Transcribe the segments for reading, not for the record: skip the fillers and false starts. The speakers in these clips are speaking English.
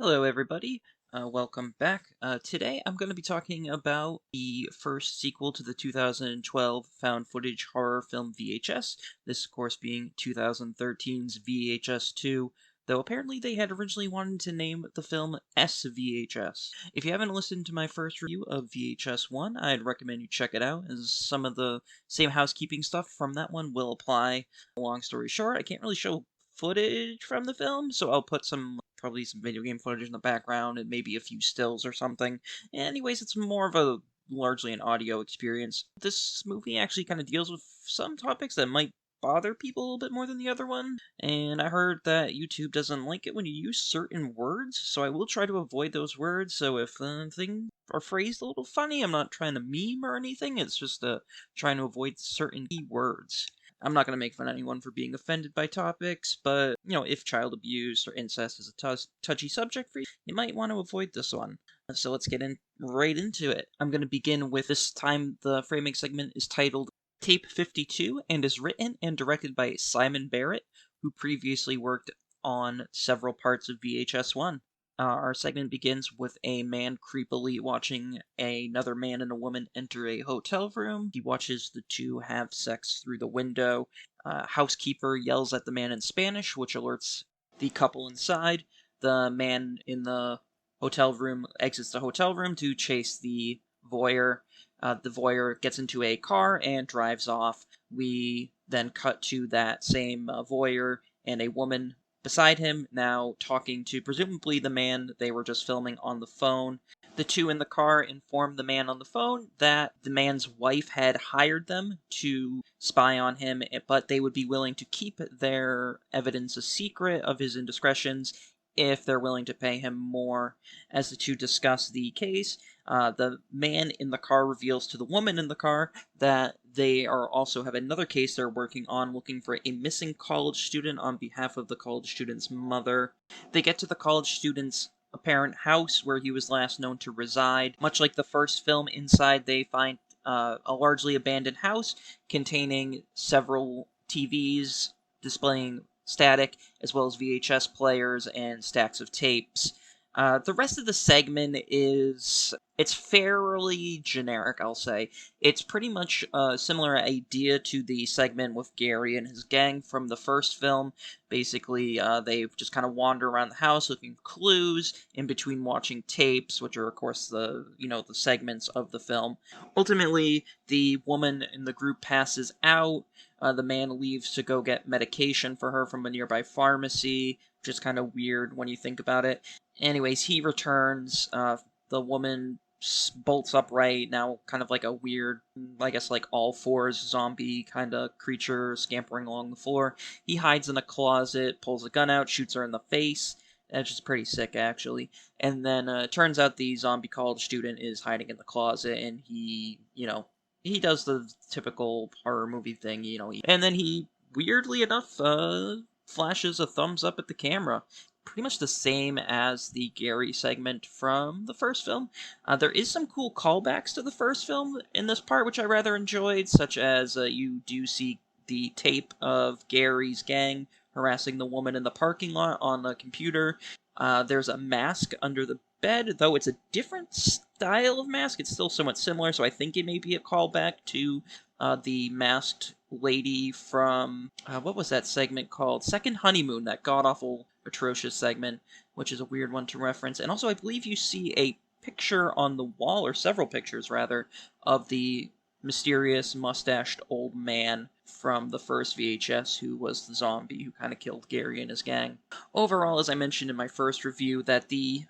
Hello, everybody. Welcome back. Today I'm going to be talking about the first sequel to the 2012 found footage horror film VHS. This, of course, being 2013's VHS 2, though apparently they had originally wanted to name the film SVHS. If you haven't listened to my first review of VHS 1, I'd recommend you check it out, as some of the same housekeeping stuff from that one will apply. Long story short, I can't really show footage from the film, so I'll put probably some video game footage in the background and maybe a few stills or something. Anyways, it's more of a largely an audio experience. This movie actually kind of deals with some topics that might bother people a little bit more than the other one, and I heard that YouTube doesn't like it when you use certain words, so I will try to avoid those words. So if things are phrased a little funny, I'm not trying to meme or anything, it's just trying to avoid certain key words. I'm not going to make fun of anyone for being offended by topics, but, if child abuse or incest is a touchy subject for you, you might want to avoid this one. So let's get right into it. I'm going to begin with this time the framing segment is titled Tape 52 and is written and directed by Simon Barrett, who previously worked on several parts of VHS 1. Our segment begins with a man creepily watching another man and a woman enter a hotel room. He watches the two have sex through the window. Housekeeper yells at the man in Spanish, which alerts the couple inside. The man in the hotel room exits the hotel room to chase the voyeur. The voyeur gets into a car and drives off. We then cut to that same voyeur and a woman beside him, now talking to presumably the man they were just filming on the phone. The two in the car inform the man on the phone that the man's wife had hired them to spy on him, but they would be willing to keep their evidence a secret of his indiscretions if they're willing to pay him more. As the two discuss the case, the man in the car reveals to the woman in the car that they are also have another case they're working on, looking for a missing college student on behalf of the college student's mother. They get to the college student's apparent house where he was last known to reside. Much like the first film, inside they find a largely abandoned house containing several TVs displaying static, as well as VHS players and stacks of tapes. The rest of the segment it's fairly generic, I'll say. It's pretty much a similar idea to the segment with Gary and his gang from the first film. Basically, they just kind of wander around the house looking for clues in between watching tapes, which are, of course, the segments of the film. Ultimately, the woman in the group passes out. The man leaves to go get medication for her from a nearby pharmacy, which is kind of weird when you think about it. Anyways, he returns. The woman bolts upright, now kind of like a weird, I guess, like all fours zombie kind of creature scampering along the floor. He hides in a closet, pulls a gun out, shoots her in the face. That's just pretty sick, actually. And then it turns out the zombie college student is hiding in the closet, and he does the typical horror movie thing, and then he, weirdly enough, flashes a thumbs up at the camera. Pretty much the same as the Gary segment from the first film. There is some cool callbacks to the first film in this part, which I rather enjoyed, such as you do see the tape of Gary's gang harassing the woman in the parking lot on the computer. There's a mask under the bed, though it's a different style of mask. It's still somewhat similar, so I think it may be a callback to the masked lady from what was that segment called? Second Honeymoon, that god awful atrocious segment, which is a weird one to reference. And also, I believe you see a picture on the wall, or several pictures rather, of the mysterious mustached old man from the first VHS who was the zombie who kind of killed Gary and his gang. Overall, as I mentioned in my first review, that these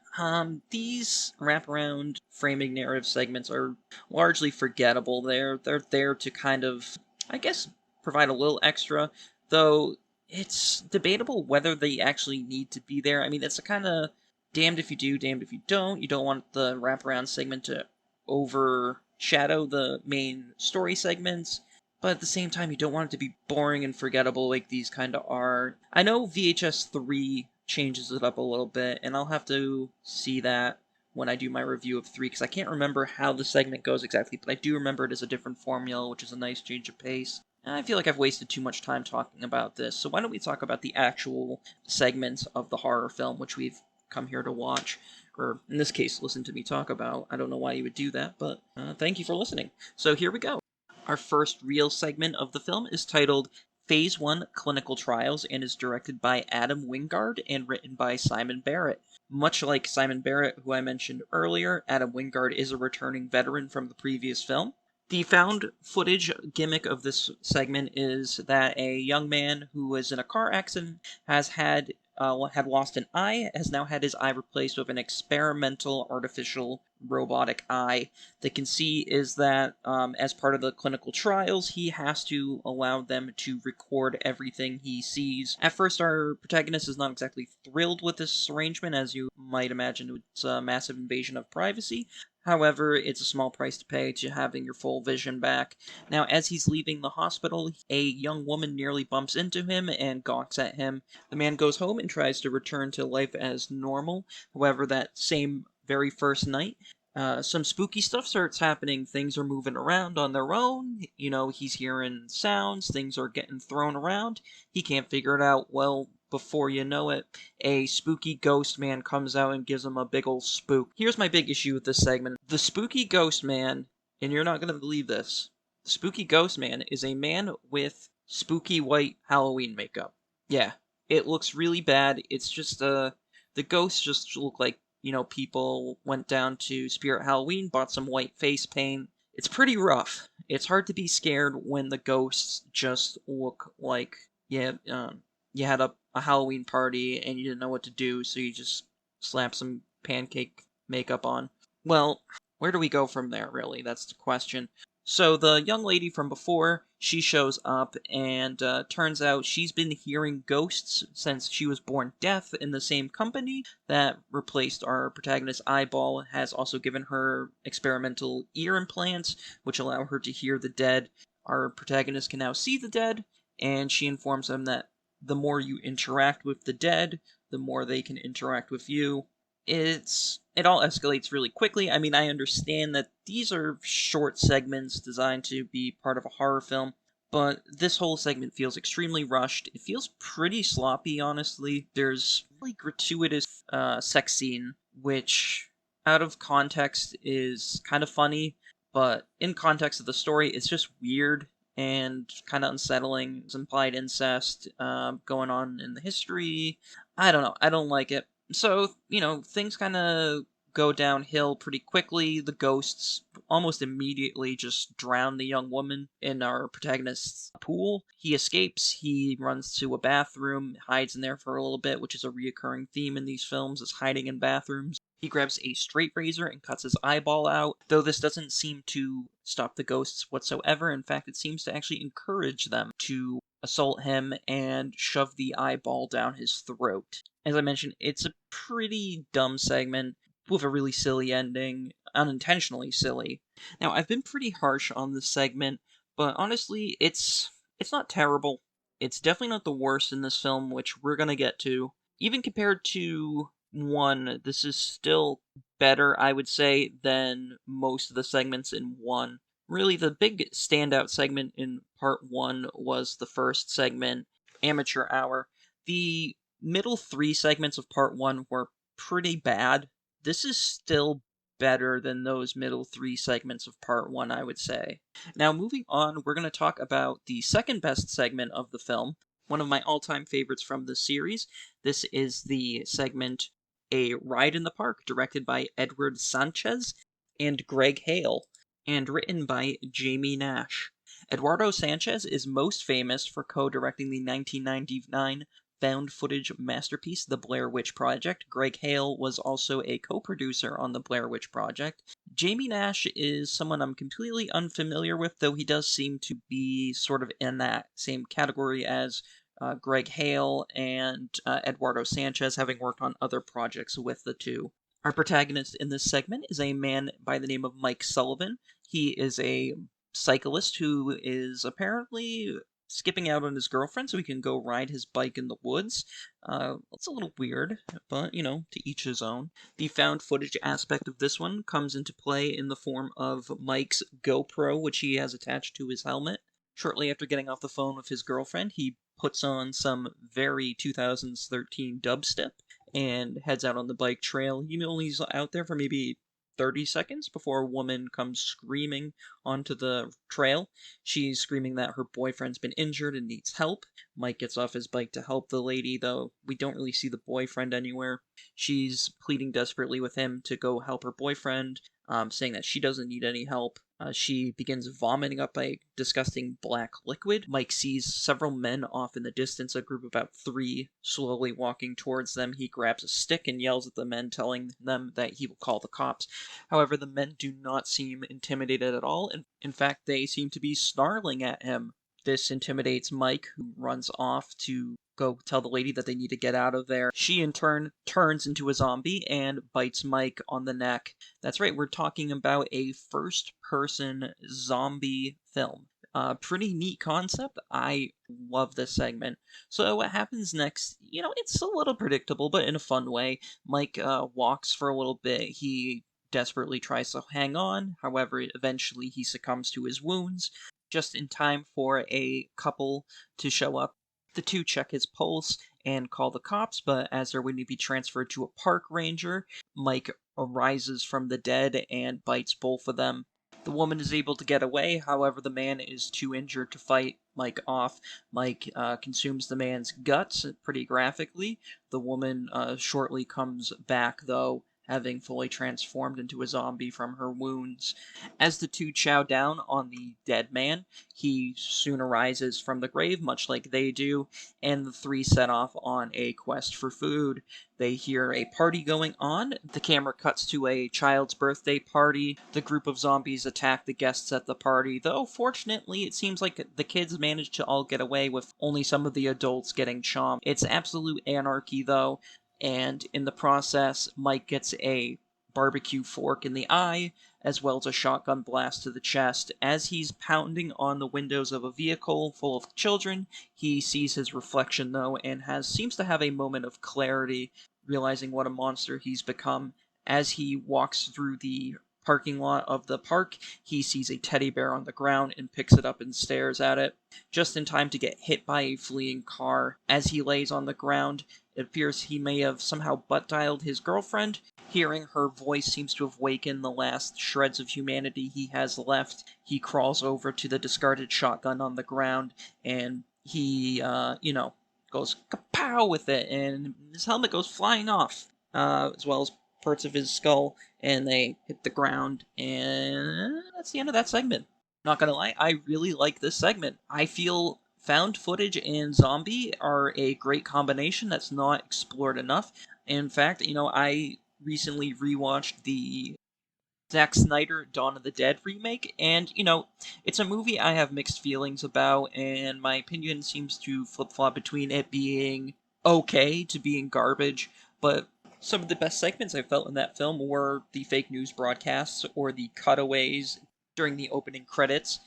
wraparound framing narrative segments are largely forgettable. They're there to kind of, I guess, provide a little extra, though it's debatable whether they actually need to be there. I mean, it's a kind of damned if you do, damned if you don't. You don't want the wraparound segment to overshadow the main story segments, but at the same time, you don't want it to be boring and forgettable like these kind of are. I know VHS 3 changes it up a little bit, and I'll have to see that when I do my review of 3, because I can't remember how the segment goes exactly, but I do remember it as a different formula, which is a nice change of pace. And I feel like I've wasted too much time talking about this, so why don't we talk about the actual segments of the horror film, which we've come here to watch, or in this case, listen to me talk about. I don't know why you would do that, but thank you for listening. So here we go. Our first real segment of the film is titled Phase 1 Clinical Trials and is directed by Adam Wingard and written by Simon Barrett. Much like Simon Barrett, who I mentioned earlier, Adam Wingard is a returning veteran from the previous film. The found footage gimmick of this segment is that a young man who was in a car accident has had lost an eye, has now had his eye replaced with an experimental artificial robotic eye. The conceit is that as part of the clinical trials, he has to allow them to record everything he sees. At first, our protagonist is not exactly thrilled with this arrangement, as you might imagine. It's a massive invasion of privacy. However, it's a small price to pay to having your full vision back. Now, as he's leaving the hospital, a young woman nearly bumps into him and gawks at him. The man goes home and tries to return to life as normal. However, that same very first night, some spooky stuff starts happening. Things are moving around on their own. You know, he's hearing sounds, things are getting thrown around. He can't figure it out. Well, before you know it, a spooky ghost man comes out and gives him a big ol' spook. Here's my big issue with this segment. The spooky ghost man, and you're not gonna believe this, the spooky ghost man is a man with spooky white Halloween makeup. Yeah, it looks really bad. It's just, the ghosts just look like, people went down to Spirit Halloween, bought some white face paint. It's pretty rough. It's hard to be scared when the ghosts just look like, you had a Halloween party and you didn't know what to do, so you just slap some pancake makeup on. Well, where do we go from there, really? That's the question. So the young lady from before, she shows up, and turns out she's been hearing ghosts since she was born deaf in the same company that replaced our protagonist's eyeball, has also given her experimental ear implants, which allow her to hear the dead. Our protagonist can now see the dead, and she informs them that the more you interact with the dead, the more they can interact with you. It all escalates really quickly. I mean, I understand that these are short segments designed to be part of a horror film, but this whole segment feels extremely rushed. It feels pretty sloppy, honestly. There's a really gratuitous sex scene, which, out of context, is kind of funny, but in context of the story, it's just weird and kind of unsettling. There's implied incest going on in the history. I don't know. I don't like it. So, things kind of go downhill pretty quickly. The ghosts almost immediately just drown the young woman in our protagonist's pool. He escapes, he runs to a bathroom, hides in there for a little bit, which is a reoccurring theme in these films, is hiding in bathrooms. He grabs a straight razor and cuts his eyeball out, though this doesn't seem to stop the ghosts whatsoever. In fact, it seems to actually encourage them to assault him and shove the eyeball down his throat. As I mentioned, it's a pretty dumb segment with a really silly ending, unintentionally silly. Now, I've been pretty harsh on this segment, but honestly, it's not terrible. It's definitely not the worst in this film, which we're gonna get to. Even compared to 1, this is still better, I would say, than most of the segments in 1. Really, the big standout segment in part 1 was the first segment, Amateur Hour. The middle 3 segments of part 1 were pretty bad. This is still better than those middle 3 segments of part 1, I would say. Now, moving on, we're going to talk about the second best segment of the film, one of my all-time favorites from the series. This is the segment A Ride in the Park, directed by Edward Sanchez and Greg Hale, and written by Jamie Nash. Eduardo Sanchez is most famous for co-directing the 1999 found footage masterpiece, The Blair Witch Project. Greg Hale was also a co-producer on The Blair Witch Project. Jamie Nash is someone I'm completely unfamiliar with, though he does seem to be sort of in that same category as Greg Hale and Eduardo Sanchez, having worked on other projects with the two. Our protagonist in this segment is a man by the name of Mike Sullivan. He is a cyclist who is apparently skipping out on his girlfriend so he can go ride his bike in the woods. It's a little weird, but, to each his own. The found footage aspect of this one comes into play in the form of Mike's GoPro, which he has attached to his helmet. Shortly after getting off the phone with his girlfriend, he puts on some very 2013 dubstep and heads out on the bike trail. He only's out there for maybe 30 seconds before a woman comes screaming onto the trail. She's screaming that her boyfriend's been injured and needs help. Mike gets off his bike to help the lady, though we don't really see the boyfriend anywhere. She's pleading desperately with him to go help her boyfriend, saying that she doesn't need any help. She begins vomiting up a disgusting black liquid. Mike sees several men off in the distance, a group of about 3, slowly walking towards them. He grabs a stick and yells at the men, telling them that he will call the cops. However, the men do not seem intimidated at all. In fact, they seem to be snarling at him. This intimidates Mike, who runs off to go tell the lady that they need to get out of there. She, in turn, turns into a zombie and bites Mike on the neck. That's right, we're talking about a first-person zombie film. Pretty neat concept. I love this segment. So what happens next, it's a little predictable, but in a fun way. Mike walks for a little bit. He desperately tries to hang on. However, eventually he succumbs to his wounds, just in time for a couple to show up. The two check his pulse and call the cops, but as they're waiting to be transferred to a park ranger, Mike arises from the dead and bites both of them. The woman is able to get away, however, the man is too injured to fight Mike off. Mike consumes the man's guts pretty graphically. The woman shortly comes back, though, having fully transformed into a zombie from her wounds. As the two chow down on the dead man, he soon arises from the grave, much like they do, and the 3 set off on a quest for food. They hear a party going on. The camera cuts to a child's birthday party. The group of zombies attack the guests at the party, though fortunately it seems like the kids managed to all get away with only some of the adults getting chomped. It's absolute anarchy, though, and in the process, Mike gets a barbecue fork in the eye, as well as a shotgun blast to the chest. As he's pounding on the windows of a vehicle full of children, he sees his reflection, though, and seems to have a moment of clarity, realizing what a monster he's become. As he walks through the parking lot of the park, he sees a teddy bear on the ground and picks it up and stares at it, just in time to get hit by a fleeing car. As he lays on the ground, it appears he may have somehow butt-dialed his girlfriend. Hearing her voice seems to have wakened the last shreds of humanity he has left. He crawls over to the discarded shotgun on the ground, and he, goes kapow with it, and his helmet goes flying off, as well as parts of his skull, and they hit the ground, and that's the end of that segment. Not gonna lie, I really like this segment. I feel found footage and zombie are a great combination that's not explored enough. In fact, I recently rewatched the Zack Snyder Dawn of the Dead remake, and, it's a movie I have mixed feelings about, and my opinion seems to flip-flop between it being okay to being garbage, but some of the best segments I felt in that film were the fake news broadcasts or the cutaways during the opening credits.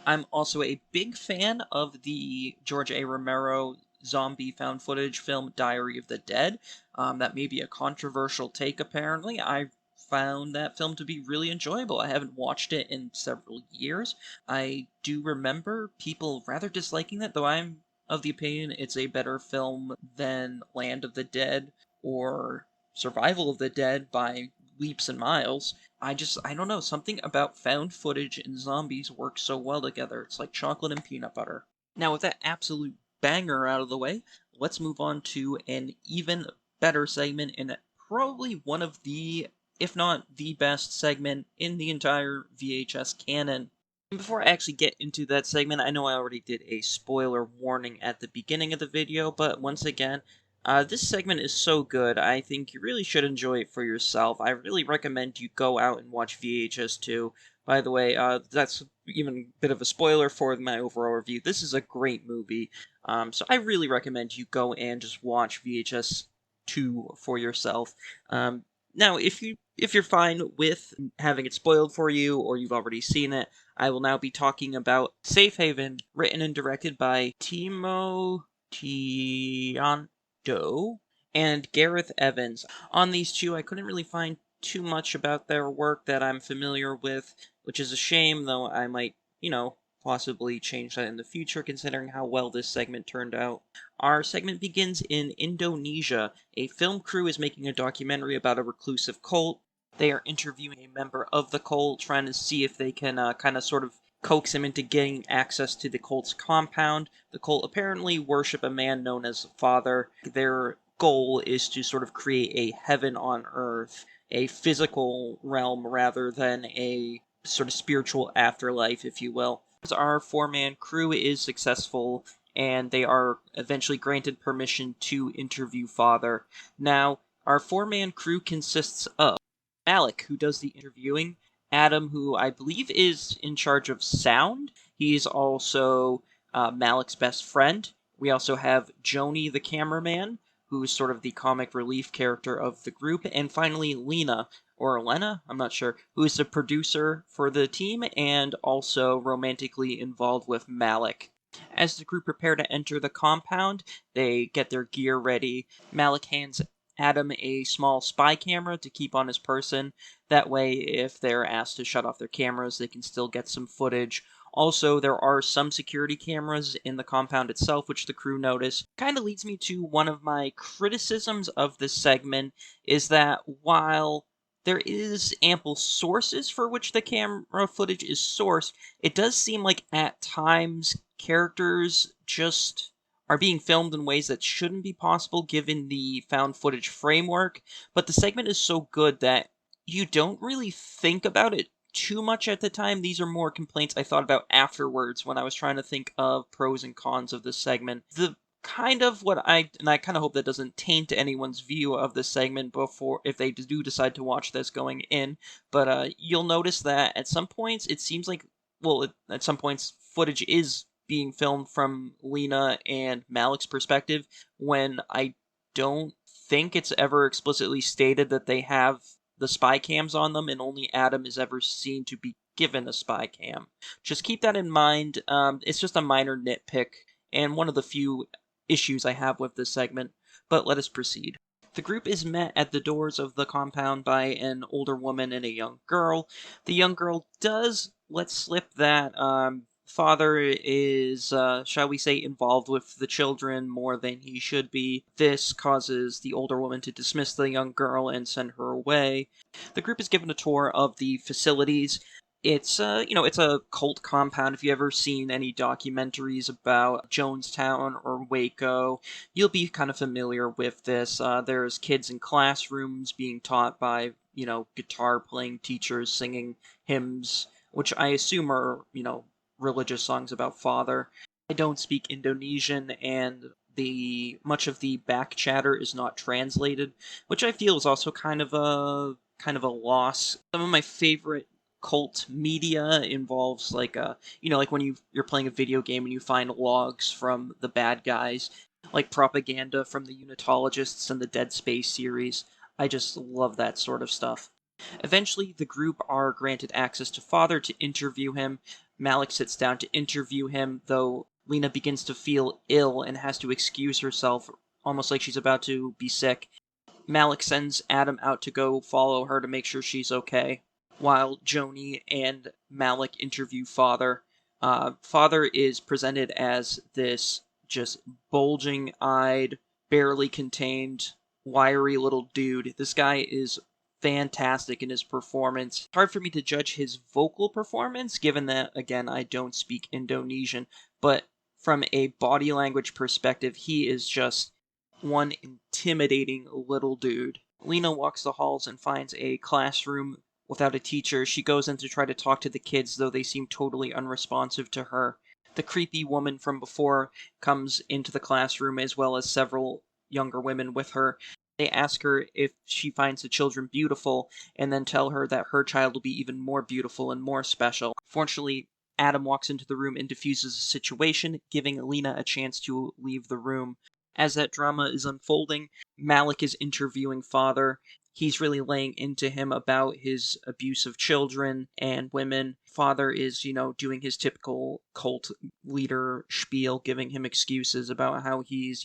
I'm also a big fan of the George A. Romero zombie found footage film Diary of the Dead. That may be a controversial take, apparently. I found that film to be really enjoyable. I haven't watched it in several years. I do remember people rather disliking it, though I'm of the opinion it's a better film than Land of the Dead or Survival of the Dead by leaps and miles. I don't know, something about found footage and zombies works so well together. It's like chocolate and peanut butter. Now, with that absolute banger out of the way, let's move on to an even better segment and probably one of the, if not the best segment in the entire VHS canon. And before I actually get into that segment, I know I already did a spoiler warning at the beginning of the video, but once again, this segment is so good, I think you really should enjoy it for yourself. I really recommend you go out and watch VHS 2. By the way, that's even a bit of a spoiler for my overall review. This is a great movie, so I really recommend you go and just watch VHS 2 for yourself. Now, if you're fine with having it spoiled for you, or you've already seen it, I will now be talking about Safe Haven, written and directed by Timo Doe and Gareth Evans. On these two, I couldn't really find too much about their work that I'm familiar with, which is a shame, though I might, possibly change that in the future, considering how well this segment turned out. Our segment begins in Indonesia. A film crew is making a documentary about a reclusive cult. They are interviewing a member of the cult, trying to see if they can kind of sort of coax him into getting access to the cult's compound. The cult apparently worship a man known as Father. Their goal is to sort of create a heaven on earth, a physical realm rather than a sort of spiritual afterlife, if you will. Our four-man crew is successful, and they are eventually granted permission to interview Father. Now, our four-man crew consists of Malik, who does the interviewing, Adam, who I believe is in charge of sound. He's also Malik's best friend. We also have Joni, the cameraman, who's sort of the comic relief character of the group. And finally, Lena, or Lena, I'm not sure, who is the producer for the team and also romantically involved with Malik. As the group prepare to enter the compound, they get their gear ready. Malik hands Adam a small spy camera to keep on his person. That way, if they're asked to shut off their cameras, they can still get some footage. Also, there are some security cameras in the compound itself, which the crew notice. Kind of leads me to one of my criticisms of this segment, is that while there is ample sources for which the camera footage is sourced, it does seem like at times characters just are being filmed in ways that shouldn't be possible given the found footage framework, but the segment is so good that you don't really think about it too much at the time. These are more complaints I thought about afterwards when I was trying to think of pros and cons of this segment. The kind of and I kind of hope that doesn't taint anyone's view of this segment before, if they do decide to watch this going in, but you'll notice that at some points it seems like, at some points footage is being filmed from Lena and Malik's perspective, when I don't think it's ever explicitly stated that they have the spy cams on them, and only Adam is ever seen to be given a spy cam. Just keep that in mind. It's just a minor nitpick, and one of the few issues I have with this segment, but let us proceed. The group is met at the doors of the compound by an older woman and a young girl. The young girl does let slip that Father is, shall we say, involved with the children more than he should be. This causes the older woman to dismiss the young girl and send her away. The group is given a tour of the facilities. It's it's a cult compound. If you've ever seen any documentaries about Jonestown or Waco, you'll be kind of familiar with this. There's kids in classrooms being taught by, guitar playing teachers singing hymns, which I assume are, religious songs about Father. I don't speak Indonesian, and the much of the back chatter is not translated, which I feel is also kind of a loss. Some of my favorite cult media involves like when you're playing a video game and you find logs from the bad guys, like propaganda from the Unitologists and the Dead Space series. I just love that sort of stuff. Eventually, the group are granted access to Father to interview him. Malik sits down to interview him, though Lena begins to feel ill and has to excuse herself, almost like she's about to be sick. Malik sends Adam out to go follow her to make sure she's okay, while Joni and Malik interview Father. Father is presented as this just bulging eyed, barely contained, wiry little dude. This guy is fantastic in his performance. It's hard for me to judge his vocal performance, given that, again, I don't speak Indonesian, but from a body language perspective, he is just one intimidating little dude. Lena walks the halls and finds a classroom without a teacher. She goes in to try to talk to the kids, though they seem totally unresponsive to her. The creepy woman from before comes into the classroom, as well as several younger women with her. They ask her if she finds the children beautiful, and then tell her that her child will be even more beautiful and more special. Fortunately, Adam walks into the room and diffuses the situation, giving Lena a chance to leave the room. As that drama is unfolding, Malik is interviewing Father. He's really laying into him about his abuse of children and women. Father is, doing his typical cult leader spiel, giving him excuses about how he's,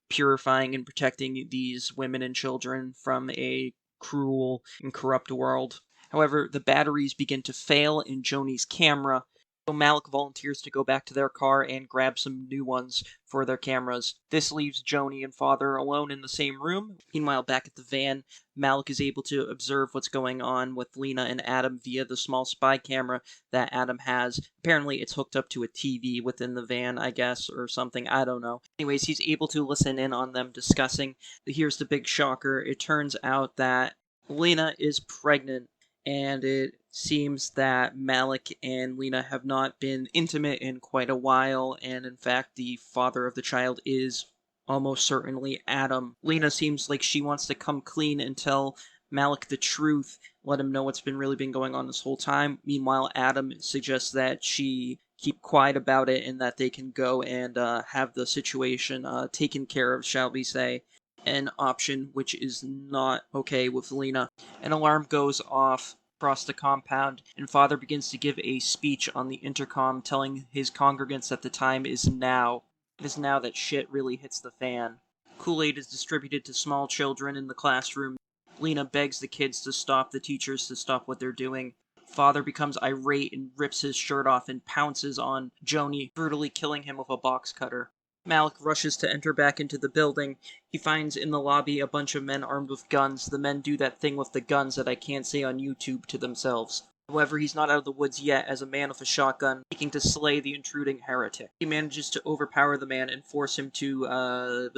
purifying and protecting these women and children from a cruel and corrupt world. However, the batteries begin to fail in Joni's camera. So Malik volunteers to go back to their car and grab some new ones for their cameras. This leaves Joni and Father alone in the same room. Meanwhile, back at the van, Malik is able to observe what's going on with Lena and Adam via the small spy camera that Adam has. Apparently, it's hooked up to a TV within the van, I guess, or something. I don't know. Anyways, he's able to listen in on them discussing. Here's the big shocker. It turns out that Lena is pregnant, and it seems that Malik and Lena have not been intimate in quite a while, and in fact, the father of the child is almost certainly Adam. Lena seems like she wants to come clean and tell Malik the truth, let him know what's really been going on this whole time. Meanwhile, Adam suggests that she keep quiet about it and that they can go and have the situation taken care of, shall we say. An option which is not okay with Lena. An alarm goes off across the compound, and Father begins to give a speech on the intercom telling his congregants that the time is now. It is now that shit really hits the fan. Kool-Aid is distributed to small children in the classroom. Lena begs the kids to stop, the teachers to stop what they're doing. Father becomes irate and rips his shirt off and pounces on Joni, brutally killing him with a box cutter. Malik rushes to enter back into the building. He finds in the lobby a bunch of men armed with guns. The men do that thing with the guns that I can't say on YouTube to themselves. However, he's not out of the woods yet as a man with a shotgun, seeking to slay the intruding heretic. He manages to overpower the man and force him to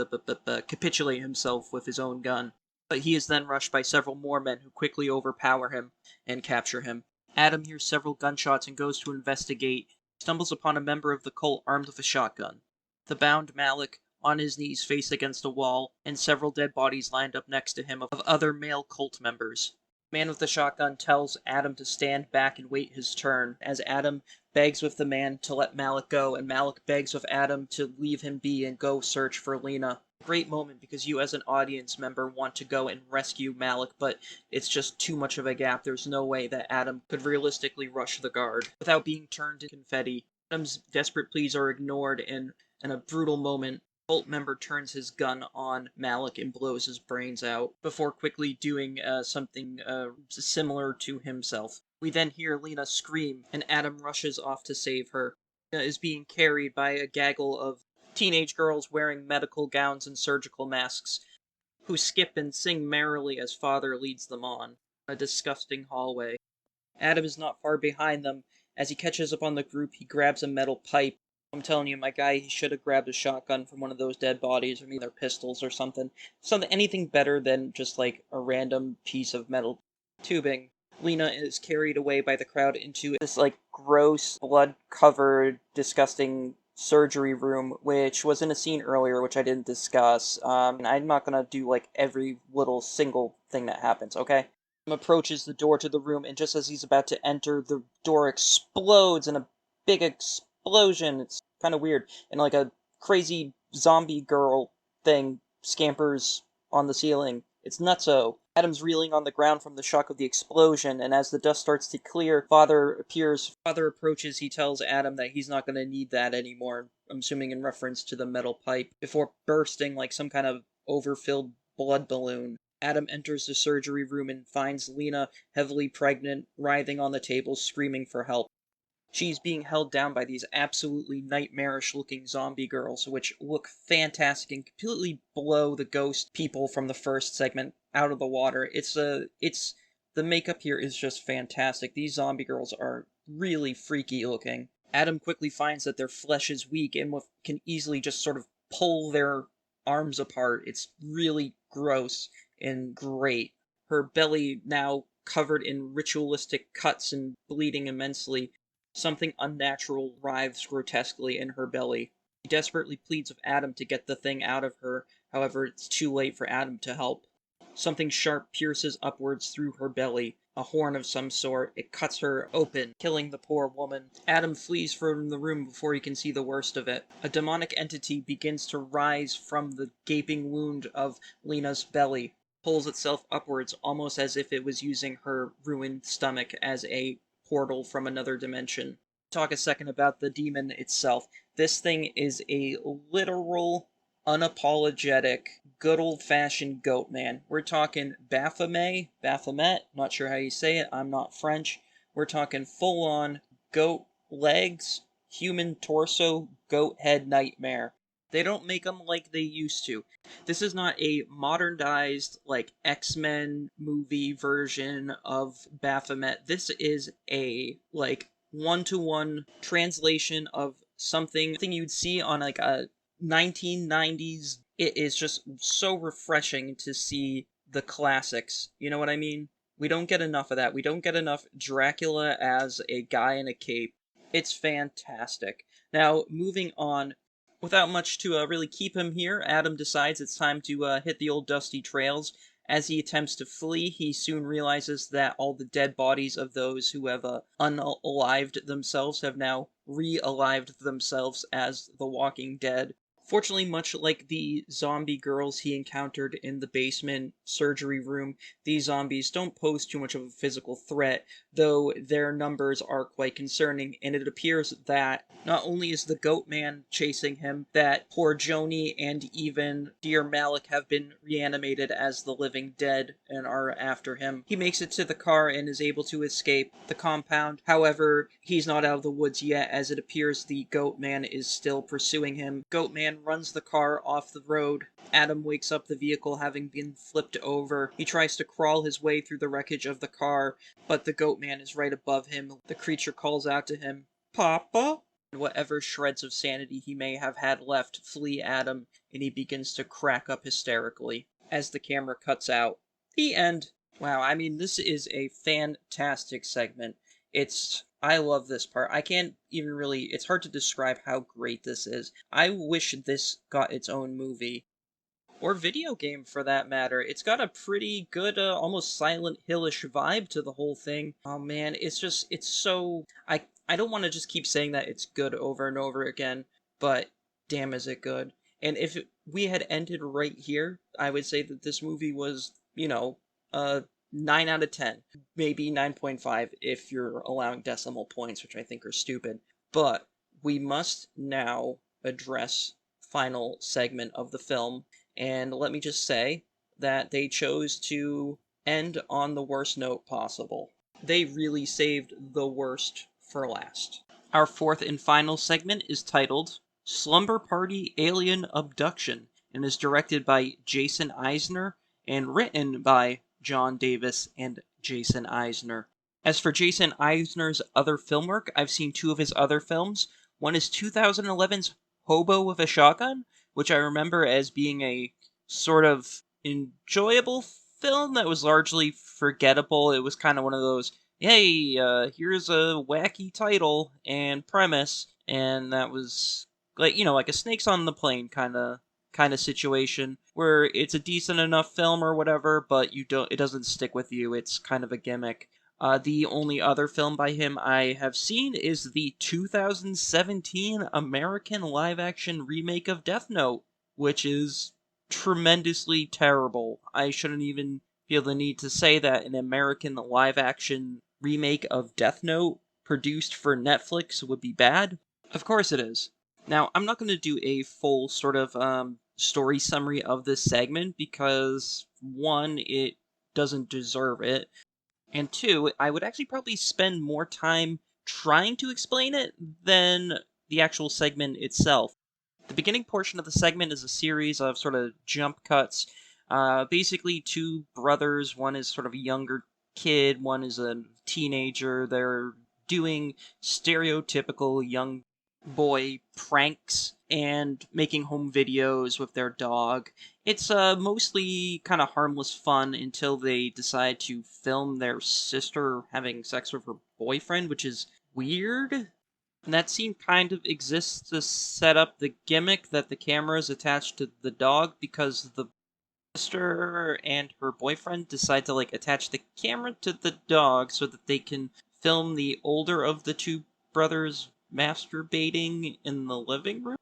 capitulate himself with his own gun. But he is then rushed by several more men who quickly overpower him and capture him. Adam hears several gunshots and goes to investigate. He stumbles upon a member of the cult armed with a shotgun. The bound Malik, on his knees face against a wall, and several dead bodies lined up next to him of other male cult members. The man with the shotgun tells Adam to stand back and wait his turn, as Adam begs with the man to let Malik go, and Malik begs with Adam to leave him be and go search for Lena. Great moment because you as an audience member want to go and rescue Malik, but it's just too much of a gap. There's no way that Adam could realistically rush the guard without being turned to confetti. Adam's desperate pleas are ignored, and in a brutal moment, a cult member turns his gun on Malik and blows his brains out, before quickly doing something similar to himself. We then hear Lena scream, and Adam rushes off to save her. Lena is being carried by a gaggle of teenage girls wearing medical gowns and surgical masks, who skip and sing merrily as Father leads them on a disgusting hallway. Adam is not far behind them. As he catches up on the group, he grabs a metal pipe. I'm telling you, my guy, he should have grabbed a shotgun from one of those dead bodies, or maybe their pistols or something. Anything better than just like a random piece of metal tubing. Lena is carried away by the crowd into this like gross, blood-covered, disgusting surgery room, which was in a scene earlier, which I didn't discuss. And I'm not gonna do like every little single thing that happens, okay? Approaches the door to the room, and just as he's about to enter, the door explodes in a big explosion. It's kind of weird. And like a crazy zombie girl thing scampers on the ceiling. It's nutso. Adam's reeling on the ground from the shock of the explosion, and as the dust starts to clear, Father appears. Father approaches, he tells Adam that he's not going to need that anymore, I'm assuming in reference to the metal pipe, before bursting like some kind of overfilled blood balloon. Adam enters the surgery room and finds Lena, heavily pregnant, writhing on the table, screaming for help. She's being held down by these absolutely nightmarish-looking zombie girls, which look fantastic and completely blow the ghost people from the first segment out of the water. The makeup here is just fantastic. These zombie girls are really freaky looking. Adam quickly finds that their flesh is weak and can easily just sort of pull their arms apart. It's really gross and great. Her belly now covered in ritualistic cuts and bleeding immensely. Something unnatural writhes grotesquely in her belly. She desperately pleads with Adam to get the thing out of her, however, it's too late for Adam to help. Something sharp pierces upwards through her belly, a horn of some sort. It cuts her open, killing the poor woman. Adam flees from the room before he can see the worst of it. A demonic entity begins to rise from the gaping wound of Lena's belly, pulls itself upwards almost as if it was using her ruined stomach as a portal from another dimension. Talk a second about the demon itself. This thing is a literal, unapologetic, good old-fashioned goat man. We're talking Baphomet, not sure how you say it, I'm not French. We're talking full-on goat legs, human torso, goat head nightmare. They don't make them like they used to. This is not a modernized, like, X-Men movie version of Baphomet. This is a, like, one-to-one translation of something you'd see on, like, a 1990s. It is just so refreshing to see the classics. You know what I mean? We don't get enough of that. We don't get enough Dracula as a guy in a cape. It's fantastic. Now, moving on, without much to really keep him here, Adam decides it's time to hit the old dusty trails. As he attempts to flee, he soon realizes that all the dead bodies of those who have unalived themselves have now re-alived themselves as the Walking Dead. Fortunately, much like the zombie girls he encountered in the basement surgery room, these zombies don't pose too much of a physical threat, though their numbers are quite concerning, and it appears that not only is the Goat Man chasing him, that poor Joni and even dear Malik have been reanimated as the living dead and are after him. He makes it to the car and is able to escape the compound. However, he's not out of the woods yet, as it appears the Goat Man is still pursuing him. Goat Man runs the car off the road. Adam wakes up the vehicle having been flipped over. He tries to crawl his way through the wreckage of the car, but the Goat Man is right above him. The creature calls out to him, "Papa?" And whatever shreds of sanity he may have had left flee Adam, and he begins to crack up hysterically. As the camera cuts out. The end. Wow, I mean, this is a fantastic segment. I love this part. I can't even really, it's hard to describe how great this is. I wish this got its own movie. Or video game, for that matter. It's got a pretty good, almost Silent Hillish vibe to the whole thing. Oh man, it's so... I don't want to just keep saying that it's good over and over again, but damn is it good. And if we had ended right here, I would say that this movie was, 9 out of 10. Maybe 9.5 if you're allowing decimal points, which I think are stupid. But we must now address final segment of the film, and let me just say that they chose to end on the worst note possible. They really saved the worst for last. Our fourth and final segment is titled Slumber Party Alien Abduction and is directed by Jason Eisner and written by John Davis and Jason Eisner. As for Jason Eisner's other film work, I've seen two of his other films. One is 2011's Hobo with a Shotgun, which I remember as being a sort of enjoyable film that was largely forgettable. It was kind of one of those, hey, here's a wacky title and premise, and that was like a Snakes on the Plane kind of situation where it's a decent enough film or whatever, but it doesn't stick with you. It's kind of a gimmick. The only other film by him I have seen is the 2017 American live-action remake of Death Note, which is tremendously terrible. I shouldn't even feel the need to say that an American live-action remake of Death Note produced for Netflix would be bad. Of course it is. Now, I'm not going to do a full sort of story summary of this segment because, one, it doesn't deserve it, and two, I would actually probably spend more time trying to explain it than the actual segment itself. The beginning portion of the segment is a series of sort of jump cuts. Basically, two brothers, one is sort of a younger kid, one is a teenager. They're doing stereotypical young boy pranks and making home videos with their dog. It's mostly kind of harmless fun until they decide to film their sister having sex with her boyfriend, which is weird. And that scene kind of exists to set up the gimmick that the camera is attached to the dog because the sister and her boyfriend decide to attach the camera to the dog so that they can film the older of the two brothers masturbating in the living room.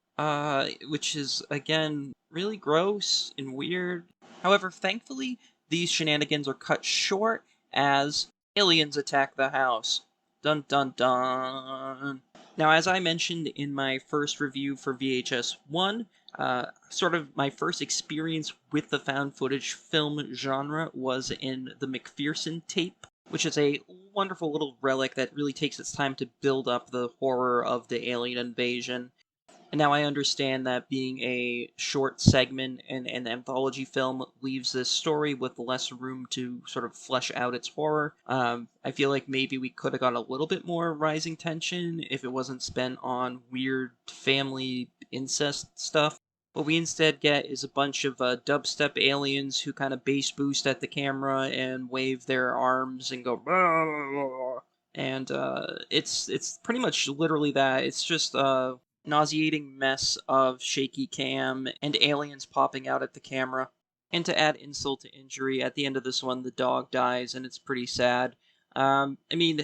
Which is again really gross and weird. However, thankfully, these shenanigans are cut short as aliens attack the house. Dun dun dun. Now, as I mentioned in my first review for VHS 1, sort of my first experience with the found footage film genre was in the McPherson tape, which is a wonderful little relic that really takes its time to build up the horror of the alien invasion. And now I understand that being a short segment in an anthology film leaves this story with less room to sort of flesh out its horror. I feel like maybe we could have got a little bit more rising tension if it wasn't spent on weird family incest stuff. What we instead get is a bunch of dubstep aliens who kind of bass boost at the camera and wave their arms and go. "Bah." And it's pretty much literally that. It's just nauseating mess of shaky cam and aliens popping out at the camera. And to add insult to injury, at the end of this one, the dog dies, and it's pretty sad. I mean,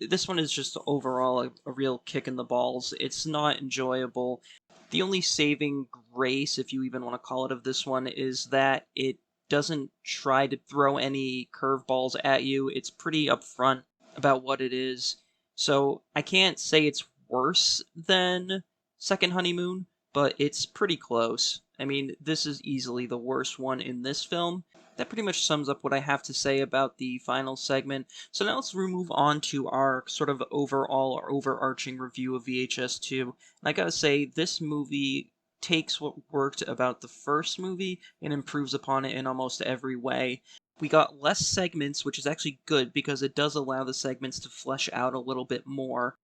this one is just overall a real kick in the balls. It's not enjoyable. The only saving grace, if you even want to call it, of this one is that it doesn't try to throw any curveballs at you. It's pretty upfront about what it is. So I can't say it's worse than Second Honeymoon, but it's pretty close. I mean, this is easily the worst one in this film. That pretty much sums up what I have to say about the final segment. So now let's move on to our sort of overall or overarching review of VHS 2. And I gotta say, this movie takes what worked about the first movie and improves upon it in almost every way. We got less segments, which is actually good because it does allow the segments to flesh out a little bit more.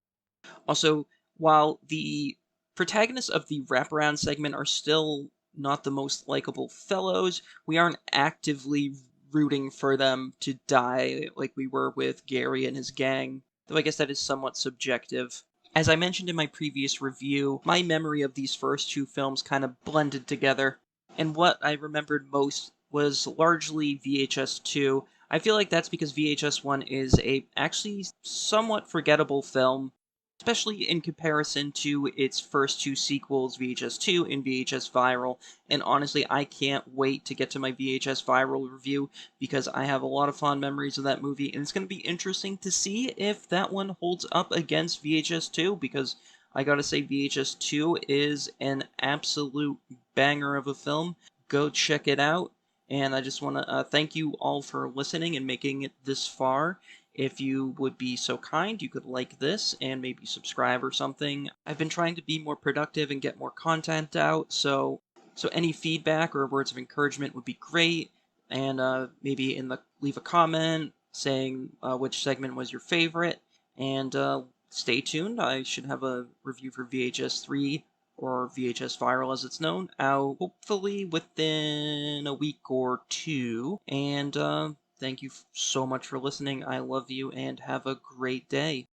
Also, while the protagonists of the wraparound segment are still not the most likable fellows, we aren't actively rooting for them to die like we were with Gary and his gang, though I guess that is somewhat subjective. As I mentioned in my previous review, my memory of these first two films kind of blended together, and what I remembered most was largely VHS 2. I feel like that's because VHS 1 is a actually somewhat forgettable film, especially in comparison to its first two sequels, VHS 2 and VHS Viral. And honestly, I can't wait to get to my VHS Viral review because I have a lot of fond memories of that movie, and it's going to be interesting to see if that one holds up against VHS 2 because I gotta say, VHS 2 is an absolute banger of a film. Go check it out. And I just want to thank you all for listening and making it this far. If you would be so kind, you could like this and maybe subscribe or something. I've been trying to be more productive and get more content out, so any feedback or words of encouragement would be great. And maybe leave a comment saying which segment was your favorite. And stay tuned. I should have a review for VHS 3 or VHS Viral as it's known out hopefully within a week or two. And thank you so much for listening. I love you and have a great day.